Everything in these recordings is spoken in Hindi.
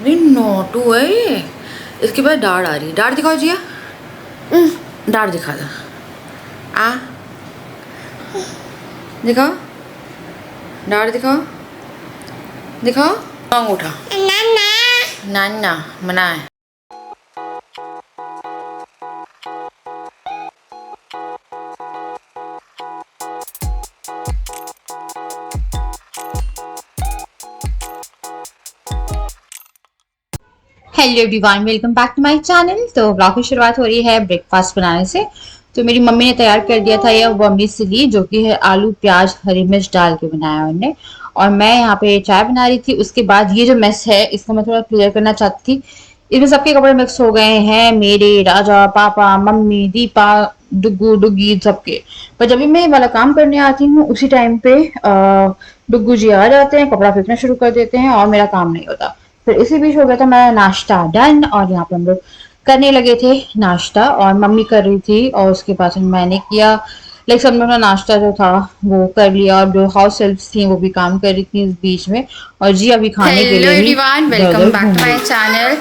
नहीं नोटू है ये। इसके बाद डाढ़ आ रही है। डाढ़ दिखाओ जिया, डाढ़ दिखा दो। आ दिखाओ, डाढ़ दिखाओ, दिखाओ। अंगूठा नाना मना है। Hello everyone, welcome back to my channel. तो ब्लॉग की शुरुआत हो रही है ब्रेकफास्ट बनाने से। तो मेरी मम्मी ने तैयार कर दिया था ये वर्मिसेली, जो कि है आलू प्याज हरी मिर्च डाल के बनाया उन्होंने। और मैं यहाँ पे चाय बना रही थी। उसके बाद ये जो मेस है इसको मैं थोड़ा क्लियर करना चाहती थी। इसमें सबके कपड़े मिक्स हो गए हैं, मेरे, राजा, पापा, मम्मी, दीपा, डुग्गू, डुग्गी, सबके। पर जब भी मैं ये वाला काम करने आती हूँ उसी टाइम पे डुग्गू जी आ जाते हैं, कपड़ा फेंकना शुरू कर देते हैं और मेरा काम नहीं होता। फिर इसी बीच हो गया था मेरा नाश्ता डन, और यहाँ पे हम लोग करने लगे थे नाश्ता, और मम्मी कर रही थी और उसके बाद मैंने किया। लाइक सब लोग का नाश्ता जो था वो कर लिया, और जो हाउस हेल्प्स थी वो भी काम कर रही थी इस बीच में। और जी अभी खाने के हेलो लिए ही everyone, welcome back to my channel.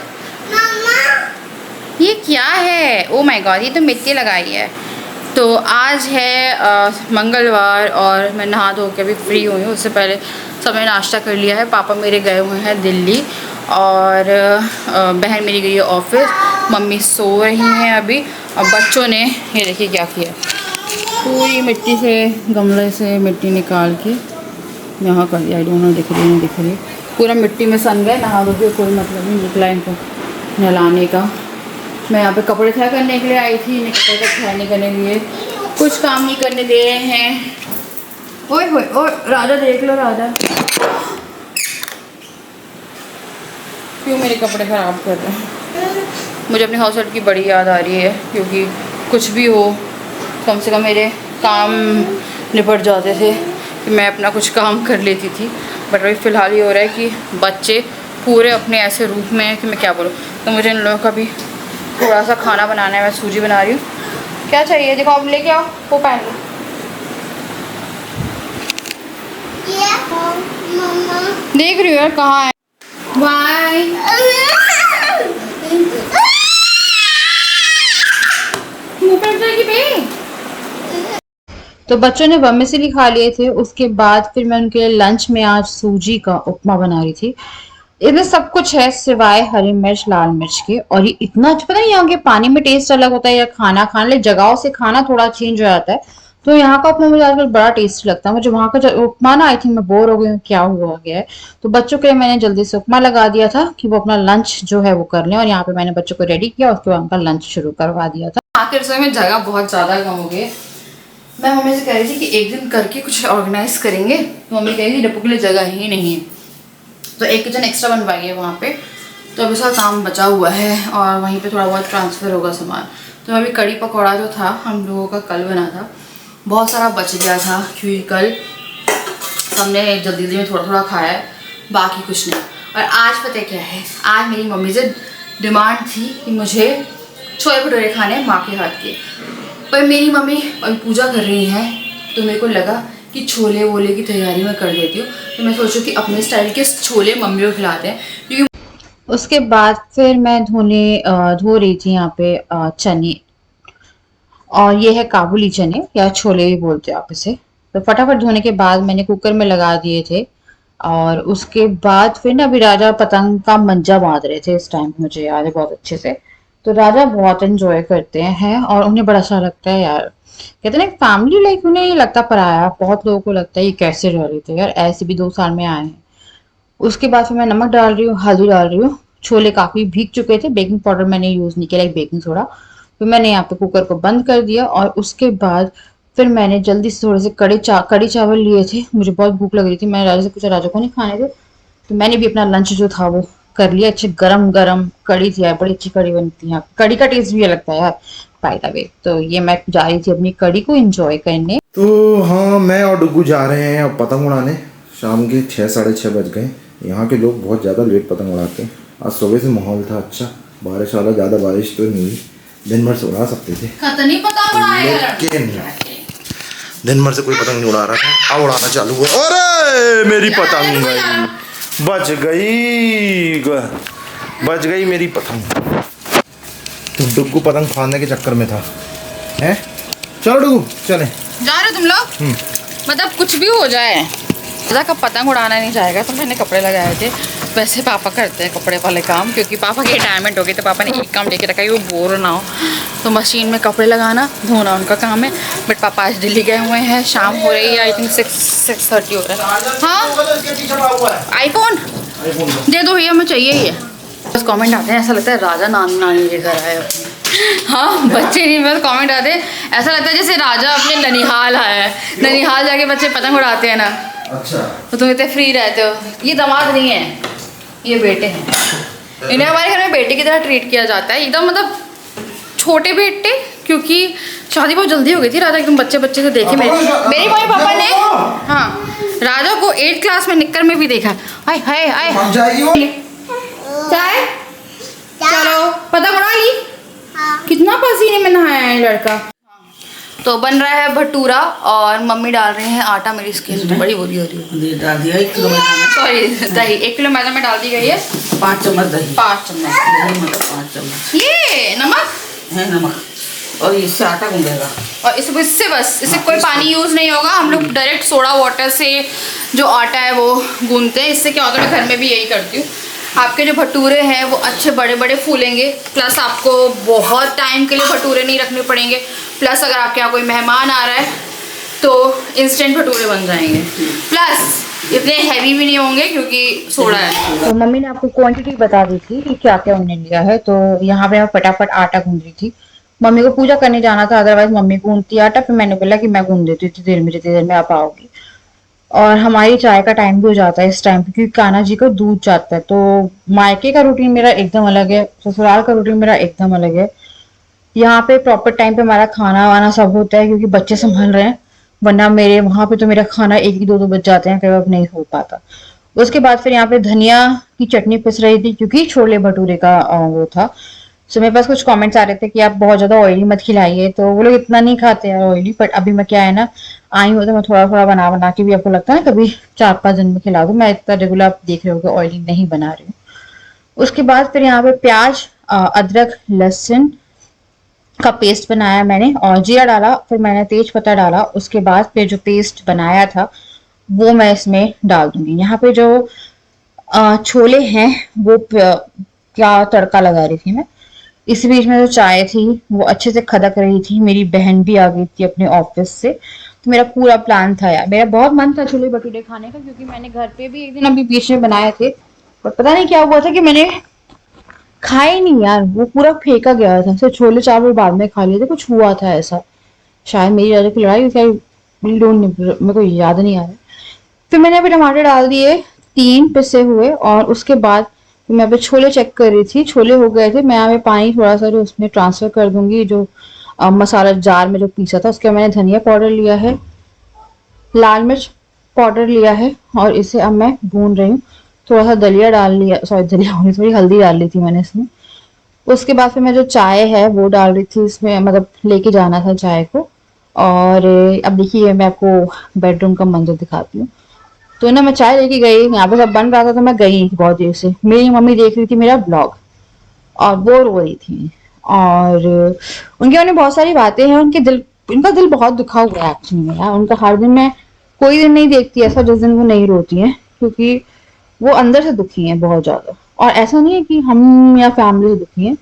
ये क्या है? ओ माय गॉड, ये तो मिट्टी लगाई है। तो आज है मंगलवार और मैं नहा धो के अभी फ्री हुई हूँ। उससे पहले सबने नाश्ता कर लिया है। पापा मेरे गए हुए हैं दिल्ली और बहन मेरी गई है ऑफिस। मम्मी सो रही हैं अभी। और बच्चों ने ये देखिए क्या किया, पूरी मिट्टी से, गमले से मिट्टी निकाल के यहाँ कर दिया। आई डोंट नो दिख रही नहीं दिख रही, पूरा मिट्टी में सन गए। नहा धो के कोई मतलब नहीं निकला इनको नहलाने का। मैं यहाँ पे कपड़े तय करने के लिए आई थी, इन्हें कपड़े तक तय नहीं करने के लिए कुछ काम नहीं करने दे रहे हैं। ओए होए ओए, राजा देख लो, राजा क्यों मेरे कपड़े ख़राब कर रहे हैं। मुझे अपने हाउस हेल्प की बड़ी याद आ रही है, क्योंकि कुछ भी हो कम से कम मेरे काम निपट जाते थे कि मैं अपना कुछ काम कर लेती थी। बट अभी फ़िलहाल ये हो रहा है कि बच्चे पूरे अपने ऐसे रूप में हैं कि मैं क्या बोलूँ। तो मुझे इन लोगों का भी थोड़ा सा खाना बनाना है। मैं सूजी बना रही हूँ। क्या चाहिए देखो, आप लेके आओ, वो पहन लो। देख रही हो यार कहाँ है। बाय। तो बच्चों ने वर्मिसेली खा लिए थे। उसके बाद फिर मैं उनके लिए लंच में आज सूजी का उपमा बना रही थी। इसमें सब कुछ है सिवाय हरी मिर्च लाल मिर्च के। और ये इतना अच्छा, पता नहीं यहाँ के पानी में टेस्ट अलग होता है या खाना खाने लाइक जगहों से खाना थोड़ा चेंज हो जाता है। तो यहाँ का उपमा मुझे आजकल बड़ा टेस्टी लगता है। मुझे वहाँ का उपमा ना, आई थिंक मैं बोर हो गई हूँ क्या हुआ गया है। तो बच्चों के लिए मैंने जल्दी से उपमा लगा दिया था कि वो अपना लंच जो है वो कर लें। और यहाँ पे मैंने बच्चों को रेडी किया, उसके बाद उनका लंच शुरू करवा दिया था। आखिर रसोई में जगह बहुत ज़्यादा कम हो गई। मैं मम्मी से कह रही थी कि एक दिन करके कुछ ऑर्गेनाइज करेंगे, तो मम्मी कह रही थी डप्पू के लिए जगह ही नहीं है, तो एक किचन एक्स्ट्रा बनवाई है वहाँ पे। तो अभी सारा काम बचा हुआ है और वहीं पे थोड़ा बहुत ट्रांसफ़र होगा सामान। तो अभी कड़ी पकौड़ा जो था हम लोगों का कल बना था, बहुत सारा बच गया था क्योंकि कल हमने जल्दी जल्दी में थोड़ा थोड़ा खाया है, बाकी कुछ नहीं। और आज पता क्या है, आज मेरी मम्मी से डिमांड थी कि मुझे छोले भटूरे खाने माँ के हाथ के। पर मेरी मम्मी अभी पूजा कर रही हैं, तो मेरे को लगा कि छोले वोले की तैयारी मैं कर देती हूँ। तो मैं सोचूँ कि अपने स्टाइल के छोले मम्मी को खिलाते हैं, क्योंकि उसके बाद फिर मैं धो रही थी यहाँ पे चने। और ये है काबुली चने या छोले भी बोलते हो आप इसे। तो फटाफट धोने के बाद मैंने कुकर में लगा दिए थे। और उसके बाद फिर ना अभी राजा पतंग का मंजा बांध रहे थे इस टाइम, मुझे याद है बहुत अच्छे से। तो राजा बहुत एंजॉय करते हैं और उन्हें बड़ा अच्छा लगता है यार। कहते हैं ना फैमिली लाइक, उन्हें ये लगता पराया। बहुत लोगों को लगता है ये कैसे रह रहे थे यार, ऐसे भी 2 साल में आए हैं। उसके बाद फिर मैं नमक डाल रही हूँ, हल्दी डाल रही हूँ। छोले काफी भीग चुके थे, बेकिंग पाउडर मैंने यूज नहीं किया, लाइक बेकिंग सोडा। फिर मैंने यहाँ पे कुकर को बंद कर दिया। और उसके बाद फिर मैंने जल्दी से थोड़े से कड़ी चावल लिए थे। मुझे बहुत भूख लग रही थी, मैंने राजा से पूछा राजा को नहीं खाने थे। तो मैंने भी अपना लंच जो था वो कर लिया। अच्छी गरम गरम कड़ी थी यार, बड़ी अच्छी कड़ी बनती है यहाँ। कड़ी का टेस्ट भी लगता है यार, बाय द वे। तो ये मैं जा रही थी अपनी कड़ी को एंजॉय करने। तो हाँ, मैं और डुग्गू जा रहे हैं अब पतंग उड़ाने। शाम के 6 साढ़े 6 बज गए। यहाँ के लोग बहुत ज़्यादा लेट पतंग उड़ाते हैं। आज सुबह से माहौल था अच्छा, बारिश वाला, ज़्यादा बारिश तो नहीं हुई, दिन भर से उड़ा सकते थे, लेकिन दिन भर से कोई पतंग नहीं उड़ा रहा था। अब उड़ाना चालू हुआ। अरे मेरी पतंग गई, बच गई। बच गई मेरी पतंग। तो डुग्गू पतंग फाड़ने के चक्कर में था, हैं? चलो डुग्गू चले। जा रहे हो तुम लोग? मतलब कुछ भी हो जाए दादा का पतंग उड़ाना नहीं जाएगा। तो मैंने कपड़े लगाए थे, वैसे पापा करते हैं कपड़े वाले काम, क्योंकि पापा के रिटायरमेंट हो गई तो पापा ने एक काम लेके रखा है, वो बोर ना हो। तो मशीन में कपड़े लगाना धोना उनका काम है। बट पापा आज दिल्ली गए हुए हैं, शाम हो रही है, आई थिंक 6:30 हो रहा है। हाँ आईफोन दे दो भैया, हमें चाहिए ही है। बस कमेंट आते हैं, ऐसा लगता है राजा नानी के घर आए अपने। हाँ बच्चे नहीं, बस कमेंट आते हैं, ऐसा लगता है जैसे राजा अपने ननिहाल आया है। ननिहाल जाके बच्चे पतंग उड़ाते हैं ना। अच्छा, तो तुम इतने फ्री रहते हो। ये दामाद नहीं है, ये बेटे हैं। इन्हें हमारे घर में बेटे की तरह ट्रीट किया जाता है, एकदम मतलब छोटे बेटे, क्योंकि शादी बहुत जल्दी हो गई थी राजा, एकदम बच्चे बच्चे से देखे मेरे मम्मी पापा ने। हाँ राजा को 8th क्लास में निक्कर में भी देखा। हाय हाय हाय चाय, चलो पतंग उड़ा ली। कितना पसीने में नहाया है लड़का। तो बन रहा है भटूरा और मम्मी डाल रही हैं आटा। मेरी स्किन तो बड़ी बुरी हो रही है। डाल दिया 1 किलो मैदा, सॉरी दही 1 किलो मैदा में डाल दी गई है। 5 चम्मच दही, 5 चम्मच दही मतलब 5 चम्मच ये नमक है, नमक, और इससे आटा गूंदेगा। और इससे बस, इससे कोई पानी यूज़ नहीं होगा। हम लोग डायरेक्ट सोडा वाटर से जो आटा है वो गूंदते हैं। इससे क्या होता है, मैं घर में भी यही करती हूँ। आपके जो भटूरे हैं वो अच्छे बड़े बड़े फूलेंगे, प्लस आपको बहुत टाइम के लिए भटूरे नहीं रखने पड़ेंगे, प्लस अगर आपके यहाँ कोई मेहमान आ रहा है तो इंस्टेंट भटूरे बन जाएंगे, प्लस इतने हैवी भी नहीं होंगे क्योंकि सोडा है। तो मम्मी ने आपको क्वांटिटी बता दी थी कि क्या क्या उन्होंने लिया है। तो यहाँ पे मैं फटाफट आटा गूंद रही थी। मम्मी को पूजा करने जाना था, अदरवाइज मम्मी गूंदती आटा। फिर मैंने बोला कि मैं गूंद देती हूँ, जितनी देर में आप आओगी। और हमारी चाय का टाइम भी हो जाता है इस टाइम पे, क्योंकि कान्हा जी का दूध जाता है। तो मायके का रूटीन मेरा एकदम अलग है, ससुराल का रूटीन मेरा एकदम अलग है। यहाँ पे प्रॉपर टाइम पे हमारा खाना वाना सब होता है, क्योंकि बच्चे संभाल रहे हैं। वरना मेरे वहां पे तो मेरा खाना 1-2 बज जाते हैं, कई बार नहीं हो पाता। उसके बाद फिर यहाँ पे धनिया की चटनी पिस रही थी, क्योंकि छोले भटूरे का वो था। सो मेरे पास कुछ कमेंट्स आ रहे थे कि आप बहुत ज्यादा ऑयली मत खिलाइए, तो वो लोग इतना नहीं खाते हैं ऑयली। बट अभी मैं क्या है ना, आई हूँ तो मैं थोड़ा थोड़ा बना बना के भी, आपको लगता है कभी 4-5 दिन में खिला दूँ। मैं इतना रेगुलर आप देख रहे हो कि ऑयली नहीं बना रही हूँ। उसके बाद फिर यहाँ पे प्याज, अदरक, लहसुन का पेस्ट बनाया मैंने, और जीरा डाला, फिर मैंने तेज पत्ता डाला। उसके बाद फिर जो पेस्ट बनाया था वो मैं इसमें डाल दूंगी। यहाँ पे जो छोले हैं वो क्या तड़का लगा रही थी मैं। इस बीच में जो चाय थी वो अच्छे से खदक रही थी। मेरी बहन भी आ गई थी अपने ऑफिस से। तो मेरा पूरा प्लान था यार, मेरा बहुत मन था छोले भटूरे खाने का, क्योंकि मैंने घर पे भी एक दिन अभी बीच में बनाए थे। पर पता नहीं क्या हुआ था कि मैंने खाए नहीं यार, वो पूरा फेंका गया था। सिर्फ छोले चावल बाद में खा लिए थे, कुछ हुआ था ऐसा। शायद मेरी राजा की लड़ाई मेरे को याद नहीं आ रहा। फिर मैंने अभी टमाटर डाल दिए 3 पिसे हुए, और उसके बाद मैं अभी छोले चेक कर रही थी, छोले हो गए थे। मैं यहाँ पे पानी थोड़ा सा जो उसमें ट्रांसफर कर दूंगी, जो मसाला जार में जो पीसा था। उसके बाद मैंने धनिया पाउडर लिया है, लाल मिर्च पाउडर लिया है, और इसे अब मैं भून रही हूँ। थोड़ा सा दलिया डाल लिया, सॉरी दलिया होगी, थोड़ी हल्दी डाल ली थी मैंने इसमें। उसके बाद फिर मैं जो चाय है वो डाल रही थी इसमें, मतलब लेके जाना था चाय को। और अब देखिए मैं आपको बेडरूम का मंजर दिखाती हूँ। तो ना मैं चाय लेके गई, यहाँ पे सब बन रहा था तो मैं गई बहुत देर से। मेरी मम्मी देख रही थी मेरा ब्लॉग और वो रो रही थी, और उनके मन में बहुत सारी बातें हैं। उनका दिल बहुत दुखा हुआ है एक्चुअली में यार। उनका हर दिन, मैं कोई दिन नहीं देखती ऐसा जिस दिन वो नहीं रोती है, क्योंकि वो अंदर से दुखी है बहुत ज्यादा। और ऐसा नहीं है कि हम या फैमिली से दुखी है,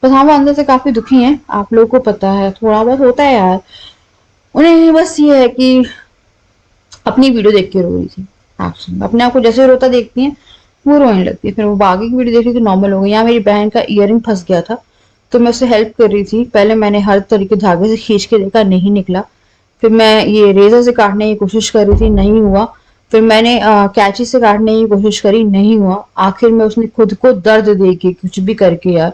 बस हाँ वो अंदर से काफी दुखी है। आप लोगों को पता है, थोड़ा बहुत होता है यार उन्हें। बस ये है कि अपनी वीडियो देख के रो रही थी। अपने आप को जैसे रोता देखती है वो रोने लगती है। फिर वो बागी की वीडियो देख रही थी, नॉर्मल हो गई। यहाँ मेरी बहन का ईयरिंग फंस गया था, तो मैं उससे हेल्प कर रही थी। पहले मैंने हर तरीके धागे से खींच के देखा, नहीं निकला। फिर मैं ये रेजर से काटने की कोशिश कर रही थी, नहीं हुआ। फिर मैंने कैंची से काटने की कोशिश करी, नहीं हुआ। आखिर में उसने खुद को दर्द दे के कुछ भी करके यार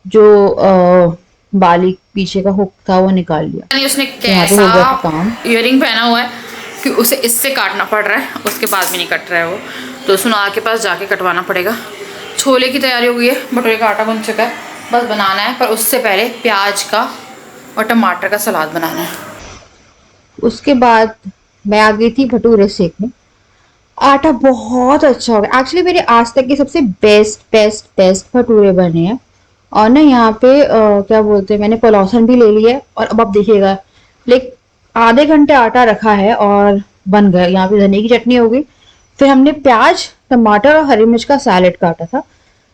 जो बाली पीछे का हुक था वो निकाल लिया। उसने तो हो गया काम। ईयरिंग पहना हुआ है कि उसे इससे काटना पड़ रहा है, उसके बाद भी नहीं कट रहा है वो, तो सुनार के पास जाके कटवाना पड़ेगा। छोले की तैयारी हो गई है, भटूरे का आटा गूंथ चुका है, बस बनाना है। पर उससे पहले प्याज का और टमाटर का सलाद बनाना है। उसके बाद मैं आ गई थी भटूरे सेकने, आटा बहुत अच्छा हो गया। एक्चुअली मेरे आज तक के सबसे बेस्ट बेस्ट बेस्ट भटूरे बने हैं। और ना यहाँ पे क्या बोलते हैं, मैंने पलौसन भी ले लिया है और अब आप देखिएगा, लाइक आधे घंटे आटा रखा है और बन गया। यहाँ पे धनिया की चटनी हो गई। फिर हमने प्याज, टमाटर और हरी मिर्च का सैलेड काटा था,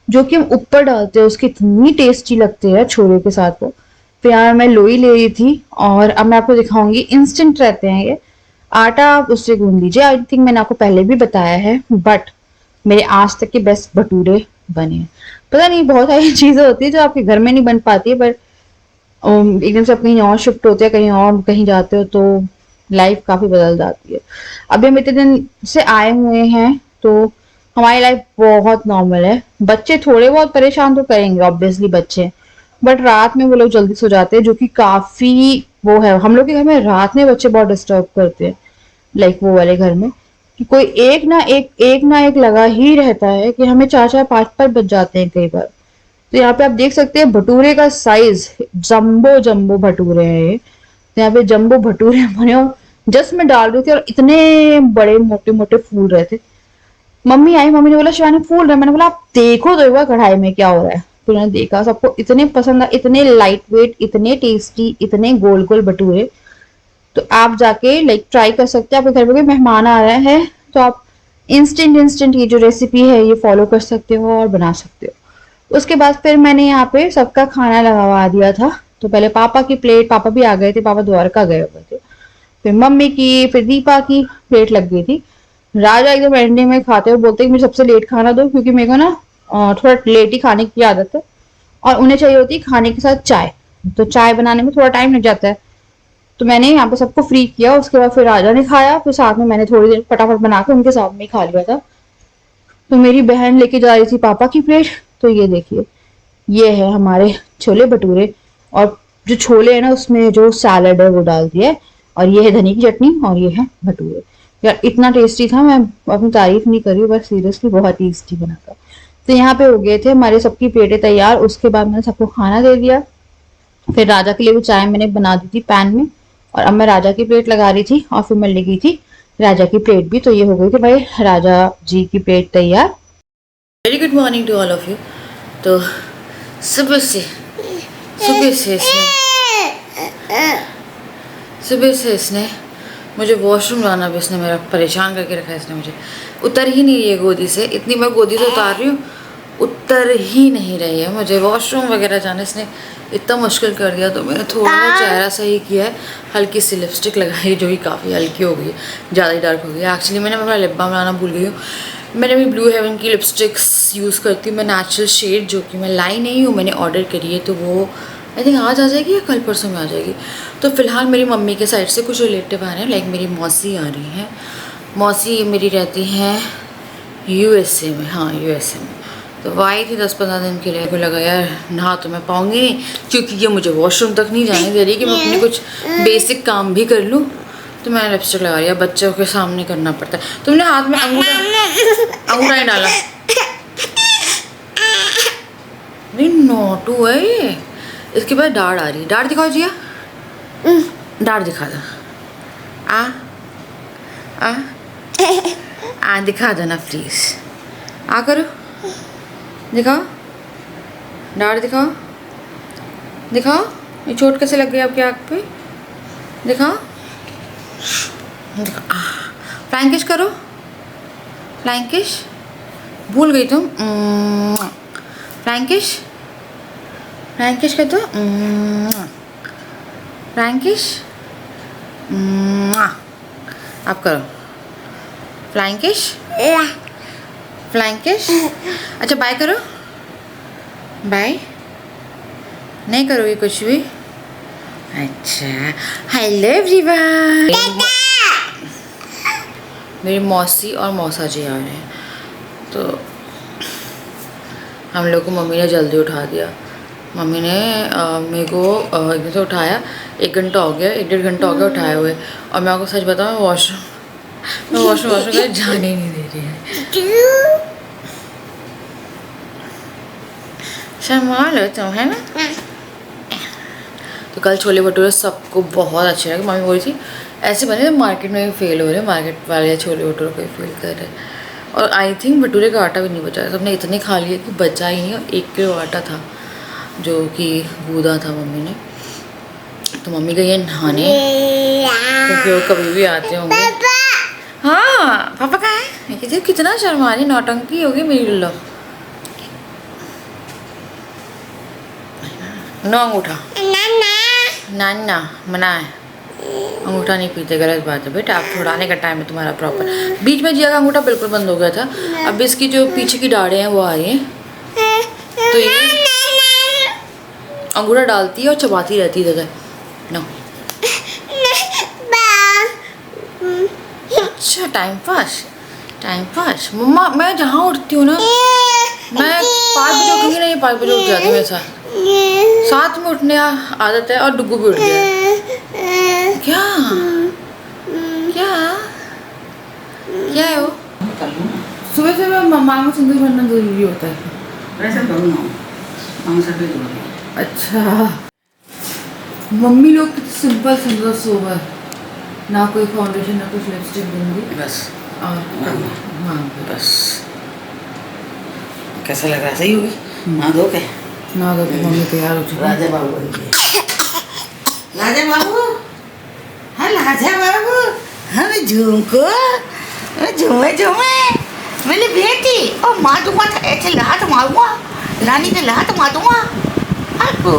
जो कि हम ऊपर डालते हैं, उसकी इतनी टेस्टी लगती है छोले के साथ वो। फिर यहाँ मैं लोई ले रही थी और अब मैं आपको दिखाऊंगी, इंस्टेंट रहते हैं ये। आटा आप उससे गूंद लीजिए, आई थिंक मैंने आपको पहले भी बताया है, बट मेरे आज तक के बेस्ट भटूरे बने हैं। पता नहीं, बहुत सारी चीजें होती है जो आपके घर में नहीं बन पाती है, पर एकदम से आप कहीं और शिफ्ट होते हैं, कहीं और कहीं जाते हो, तो लाइफ काफी बदल जाती है। अभी हम इतने दिन से आए हुए हैं तो हमारी लाइफ बहुत नॉर्मल है। बच्चे थोड़े बहुत परेशान तो करेंगे, ऑब्वियसली बच्चे, बट रात में वो लोग जल्दी सो जाते हैं, जो कि काफी वो है। हम लोग के घर में रात में बच्चे बहुत डिस्टर्ब करते हैं, लाइक वो वाले घर में, कि कोई एक ना एक लगा ही रहता है कि हमें 4-4 5-5 बज जाते हैं कई बार। तो यहाँ पे आप देख सकते हैं भटूरे का साइज, जंबो जंबो भटूरे हैं ये। तो यहाँ पे जंबो भटूरे बने और जस्ट मैं डाल रही थी और इतने बड़े मोटे मोटे फूल रहे थे। मम्मी आई, मम्मी ने बोला शिवानी फूल रहा है। मैंने बोला आप देखो तो एक बार कढ़ाई में क्या हो रहा है। तो उन्होंने देखा, सबको इतने पसंद आए, इतने लाइट वेट, इतने टेस्टी, इतने गोल गोल भटूरे। तो आप जाके लाइक ट्राई कर सकते हैं। आपके घर में कोई मेहमान आ रहा है तो आप इंस्टेंट ये जो रेसिपी है ये फॉलो कर सकते हो और बना सकते हो। उसके बाद फिर मैंने यहाँ पे सबका खाना लगवा दिया था। तो पहले पापा की प्लेट, पापा भी आ गए थे, पापा द्वारका गए हुए थे। फिर मम्मी की, फिर दीपा की प्लेट लग गई थी। राजा एकदम एंडिंग में खाते हुए बोलते हैं कि मुझे सबसे लेट खाना दो, क्योंकि मेरे को ना थोड़ा लेट ही खाने की आदत है और उन्हें चाहिए होती है खाने के साथ चाय। तो चाय बनाने में थोड़ा टाइम लग जाता है। तो मैंने यहाँ पे सबको फ्री किया। उसके बाद फिर राजा ने खाया, फिर साथ में मैंने थोड़ी देर फटाफट बना के उनके साथ में ही खा लिया था। तो मेरी बहन लेके जा रही थी पापा की प्लेट। तो ये देखिए, ये है हमारे छोले भटूरे, और जो छोले है ना उसमें जो सैलड है वो डाल दिया है, और ये है धनिया की चटनी और ये है भटूरे। यार इतना टेस्टी था, मैं अपनी तारीफ नहीं कर रही हूँ, बस सीरियसली बहुत टेस्टी बना था। तो यहाँ पे हो गए थे हमारे सबकी प्लेटें तैयार। उसके बाद मैंने सबको खाना दे दिया। फिर राजा के लिए भी चाय मैंने बना दी थी पैन में, और अब मैं राजा की प्लेट लगा रही थी और फिर मैं ले गई थी राजा की प्लेट भी। तो ये हो गई थी भाई राजा जी की प्लेट तैयार। Very good morning to all of you. तो सुबह से इसने मुझे वॉशरूम जाना भी, इसने मेरा परेशान करके रखा है। इसने मुझे उतर ही नहीं रही है गोदी से, इतनी बार गोदी से उतार रही हूँ, उतर ही नहीं रही है। मुझे वॉशरूम वगैरह जाने इसने इतना मुश्किल कर दिया। तो मैंने थोड़ा सा चेहरा सही किया है, हल्की सी लिपस्टिक लगाई जो कि काफ़ी हल्की हो गई है, ज़्यादा ही डार्क हो गई है। एक्चुअली मैंने अपना लिप बाम लाना भूल गई हूँ। मैंने भी ब्लू हेवन की लिपस्टिक्स यूज़ करती हूँ मैं, नेचुरल शेड, जो कि मैं लाई नहीं हूँ, मैंने ऑर्डर करी है। तो वो आई थिंक आज आ जाएगी या कल परसों में आ जाएगी। तो फिलहाल मेरी मम्मी के साइड से कुछ रिलेटिव आ रहे हैं, लाइक मेरी मौसी आ रही हैं। मौसी मेरी रहती हैं USA में, हाँ USA में। तो वो आई थी 10-15 दिन के लिए। को लगा यार नहा तो मैं पाऊँगी नहीं, क्योंकि ये मुझे वॉशरूम तक नहीं जाने दे रही कि मैं अपने कुछ बेसिक काम भी कर लूँ। तो मैंने लिपस्टिक लगा लिया, बच्चों के सामने करना पड़ता है। तुमने हाथ में अंगूठा ही डाला, नहीं नोटू है ये। इसके बाद डाढ़ आ रही, डाढ़ दिखाओ जिया, डाढ़ दिखा दो। आ दिखा दो ना प्लीज, आ करो, दिखाओ, डाढ़ दिखाओ, दिखाओ। ये चोट कैसे लग गई आपकी आँख पे, दिखाओ, फ्लाइंग किस करो, फ्लाइंग किस, भूल गई तुम। फ्लाइंग किस, फ्लाइंग किस कर दो, फ्लाइंग किस, आप करो फ्लाइंग किस, फ्लाइंग किस। अच्छा बाय करो, बाय नहीं करोगे कुछ भी। अच्छा हेलो एवरीवन, मेरी मौसी और मौसा जी आ रहे हैं। तो हम लोग को मम्मी ने जल्दी उठा दिया। मम्मी ने मेरे को एकदम से उठाया, 1 घंटा हो गया, 1-1.5 घंटा हो गया उठाए हुए। और मैं आपको सच बताऊँ, मैं वॉशरूम जाने ही नहीं दे रही है। संभालो तुम, है ना। तो कल छोले भटूरे सबको बहुत अच्छे लगे। मम्मी बोली थी ऐसे बने तो मार्केट में भी फेल हो रहे हैं, मार्केट वाले छोले भटूरे को फेल कर रहे हैं। और आई थिंक भटूरे का आटा भी नहीं बचा, सबने इतने खा लिए कि बचा ही नहीं, और 1 किलो आटा था जो कि गूदा था मम्मी ने। तो मम्मी गई है नहाने, तो फिर वो कभी भी आते होंगे। हाँ पापा कहाँ है? कहते कितना शर्मा रही, नौटंकी होगी मेरी लो। नो अंगूठा नाना मना है, अंगूठा नहीं पीते, गलत बात है बेटा। आप छुड़ाने का टाइम है तुम्हारा प्रॉपर। बीच में जिया का अंगूठा बिल्कुल बंद हो गया था, अब इसकी जो पीछे की दाढ़ें हैं वो आ रही हैं, तो ये अंगूठा डालती है और चबाती रहती है जगह। नो अच्छा टाइम पास मम्मा, मैं जहाँ उठती हूँ ना, मैं 5 बजे उठूँगी ना, ये 5 बजे उठ जाती है मेरे साथ में उठने आदत है। और डुग्गू भी उठ गया। क्या क्या है वो? सुबह सुबह मम्मा को सिंदूर भरना जरूरी होता है। वैसे मांग सभी दूर। अच्छा मम्मी लोग कितने सिंपल सिंपल सोबर, ना कोई फाउंडेशन ना कुछ लिपस्टिक दूंगी बस। और हाँ बस कैसा लग रहा है? सही होगी? ना दो के ना दो मम्मी तैयार हो चुकी है। राजा बाबू बोलिए। राजा बाबू, हाँ राजा बाबू, हम झुमको झूमे मेरी बेटी। और मार दूंगा तो ऐसे लात मारूंगा, रानी के लात मारूंगा। अबो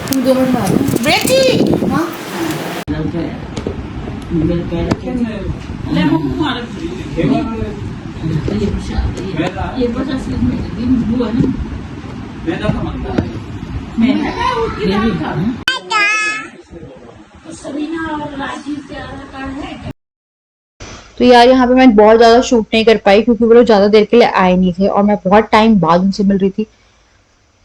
तुम 2 मिनट मारो बेटी। हाँ तो यार यहाँ पे मैं बहुत ज़्यादा शूट नहीं कर पाई क्योंकि वो लोग ज़्यादा देर के लिए आए नहीं थे और मैं बहुत टाइम बाद उनसे मिल रही थी।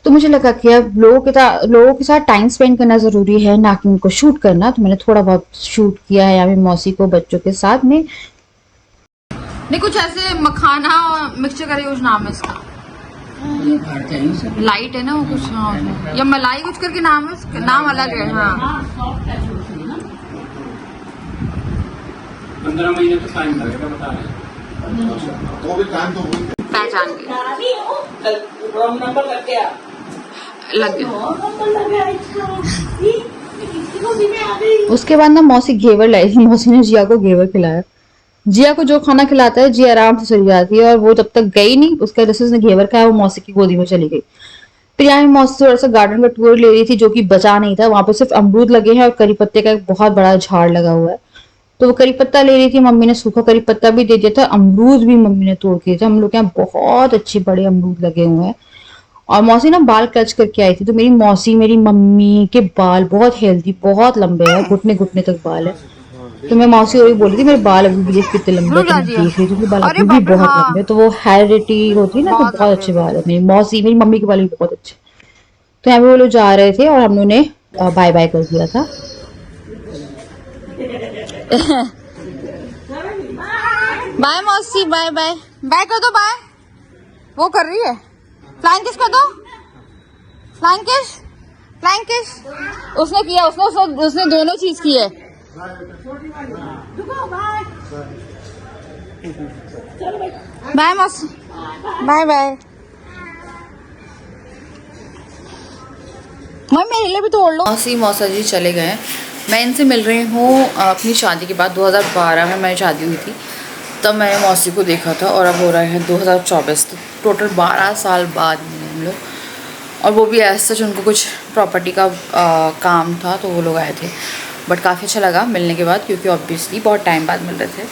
तो मुझे लगा कि अब लोगों के साथ टाइम स्पेंड करना ज़रूरी है, ना कि उनको शूट करना। तो मैंने थोड़ा बहुत शूट किया है यहाँ पे मौसी को बच्चों के साथ में। नहीं कुछ ऐसे मखाना और मिक्सचर का यूज नाम है इसका, लाइट है ना वो कुछ, हाँ या मलाई कुछ करके नाम है उसका, नाम अलग है। हाँ 15 महीने तो टाइम लगेगा, बता रहे तो भी टाइम तो पहचान गई, लग गया। उसके बाद ना मौसी घेवर लाई थी, मौसी ने जिया को घेवर खिलाया। जिया को जो खाना खिलाता है जिया आराम से सो जाती है, और वो जब तक गई नहीं उसका जैसे उसने घेवर खाया वो मौसी की गोदी में चली गई। फिर यहाँ मौसी थोड़ा सा गार्डन का टूर ले रही थी जो कि बचा नहीं था, वहां पे सिर्फ अमरूद लगे हैं और करी पत्ते का एक बहुत बड़ा झाड़ लगा हुआ है। तो वो करी पत्ता ले रही थी, मम्मी ने सूखा करी पत्ता भी दे दिया था, अमरूद भी मम्मी ने तोड़ के दिए थे। हम लोग के यहाँ बहुत अच्छे बड़े अमरूद लगे हुए हैं। और मौसी ना बाल क्लच करके आई थी, तो मेरी मौसी मेरी मम्मी के बाल बहुत हेल्दी बहुत लंबे हैं, घुटने घुटने तक बाल है। तो मैं मौसी वही बोल रही थी मेरे बाल अभी भी कितने लंबे हैं, तो मैं देख रही थी कि बाल अभी भी बहुत लंबे हैं। तो वो हेरिडिटी होती है ना, तो बहुत अच्छे बाल है मेरी मौसी मेरी मम्मी के बाल भी बहुत अच्छे। तो यहाँ पे वो लोग जा रहे थे और हम लोग ने बाय बाय कर दिया था। बाय मौसी, बाय बाय बाय कर दो, बाय। वो कर रही है फ्लाइंग किस कर दो, फ्लाइंग किस उसने किया, उसने दोनों चीज की है। बाय मौसी, बाय बाय। मेरे लिए भी तोड़ लो। मौसी मौसा जी चले गए, मैं इनसे मिल रही हूँ अपनी शादी के बाद। 2012 में मेरी शादी हुई थी, तब मैंने मौसी को देखा था, और अब हो रहा है 2024, तो टोटल 12 साल बाद मिले हम लोग। और वो भी ऐसा सच उनको कुछ प्रॉपर्टी का काम था, तो वो लोग आए थे। बट काफ़ी अच्छा लगा मिलने के बाद, क्योंकि ऑब्वियसली बहुत टाइम बाद मिल रहे थे।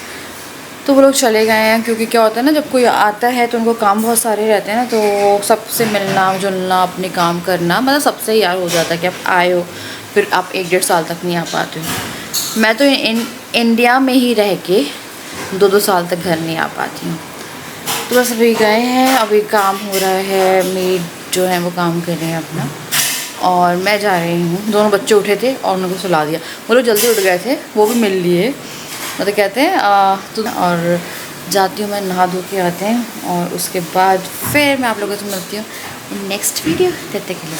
तो वो लोग चले गए हैं, क्योंकि क्या होता है ना, जब कोई आता है तो उनको काम बहुत सारे रहते हैं ना, तो सबसे मिलना जुलना अपने काम करना, मतलब सबसे यार हो जाता है कि आप आए हो फिर आप 1-1.5 साल तक नहीं आ पाते हो। मैं तो इंडिया में ही रह के 2-2 साल तक घर नहीं आ पाती हूँ। तो बस अभी गए हैं, अभी काम हो रहा है, मेड जो है वो काम कर रहे हैं अपना, और मैं जा रही हूँ। दोनों बच्चे उठे थे और उनको सुला दिया, वो लोग जल्दी उठ गए थे, वो भी मिल लिए। मतलब कहते हैं तो, और जाती हूँ मैं, नहा धो के आते हैं, और उसके बाद फिर मैं आप लोगों से मिलती हूँ नेक्स्ट वीडियो। तब तक के लिए